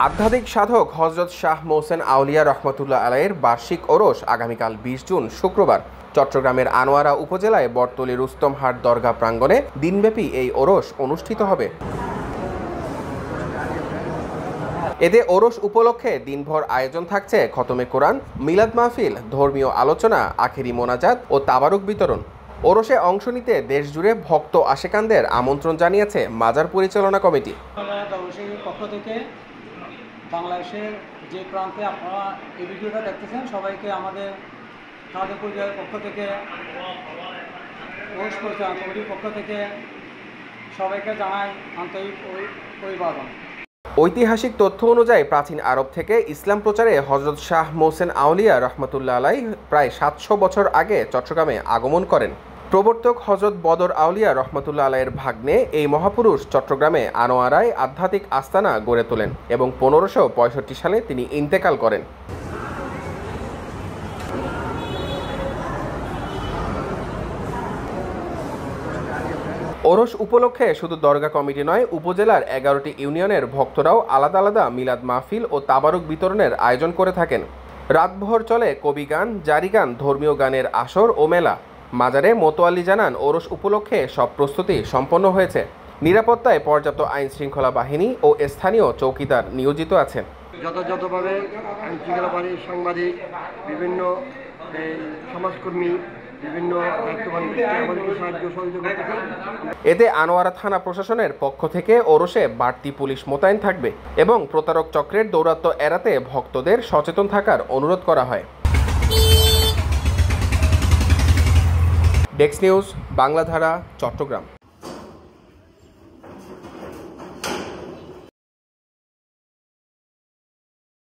আধ্যাত্মিক সাধক হযরত শাহ মোহসেন আউলিয়া রহমতুল্লাহ আলাইয়ের বার্ষিক ওরস আগামীকাল ২০ জুন শুক্রবার চট্টগ্রামের আনোয়ারা উপজেলায় বটতলী রুস্তমহাট দরগা প্রাঙ্গণে দিনব্যাপী এই ওরস অনুষ্ঠিত হবে। এতে ওরস উপলক্ষে দিনভর আয়োজন থাকছে খতমে কোরআন, মিলাদ মাহফিল, ধর্মীয় আলোচনা, আখেরি মোনাজাত ও তাবারুক বিতরণ। ওরসে অংশ নিতে দেশজুড়ে ভক্ত আশেকানদের আমন্ত্রণ জানিয়েছে মাজার পরিচালনা কমিটি। পক্ষ থেকে বাংলাদেশের যে প্রান্তে আপনারা এই ভিডিওটা দেখতেছেন সবাইকে আমাদের পরিবারের পক্ষ থেকে, ওরস পরিচালনা কমিটির পক্ষ থেকে সবাইকে জানাই আন্তরিক অভিবাদন। ঐতিহাসিক তথ্য অনুযায়ী প্রাচীন আরব থেকে ইসলাম প্রচারে হযরত শাহ মোহসেন আউলিয়া রহমতুল্লাহ আলাই প্রায় ৭০০ বছর আগে চট্টগ্রামে আগমন করেন। প্রবর্তক হযরত বদর আউলিয়া রহমতুল্লাহ আলাইয়ের ভাগ্নে এই মহাপুরুষ চট্টগ্রামে আনোয়ারায় আধ্যাত্মিক আস্তানা গড়ে তোলেন এবং ১৫৬৫ সালে তিনি ইন্তেকাল করেন। ওরস উপলক্ষে শুধু দরগা কমিটি নয়, উপজেলার ১১টি ইউনিয়নের ভক্তরাও আলাদা আলাদা মিলাদ মাহফিল ও তাবারুক বিতরণের আয়োজন করে থাকেন। রাতভর চলে কবিগান, জারিগান, ধর্মীয় গানের আসর ও মেলা। মাজারে মোতোয়াল্লি জানান, ওরস উপলক্ষে সব প্রস্তুতি সম্পন্ন হয়েছে। নিরাপত্তায় পর্যাপ্ত আইন শৃঙ্খলা বাহিনী ও স্থানীয় চৌকিদার নিয়োজিত আছেন। যথাযথভাবে আইন শৃঙ্খলা বাহিনী, সাংবাদিক, বিভিন্ন সমাজকর্মী, বিভিন্ন দায়িত্ববান আমাদেরকে সাহায্য সহযোগিতা করতেছে। এতে আনোয়ারা থানা প্রশাসনের পক্ষ থেকে ওরসে বাড়তি পুলিশ মোতায়েন থাকবে এবং প্রতারক চক্রের দৌরাত্ম্য এড়াতে ভক্তদের সচেতন থাকার অনুরোধ করা হয়। Desk news, Bangladhara, Chittagong.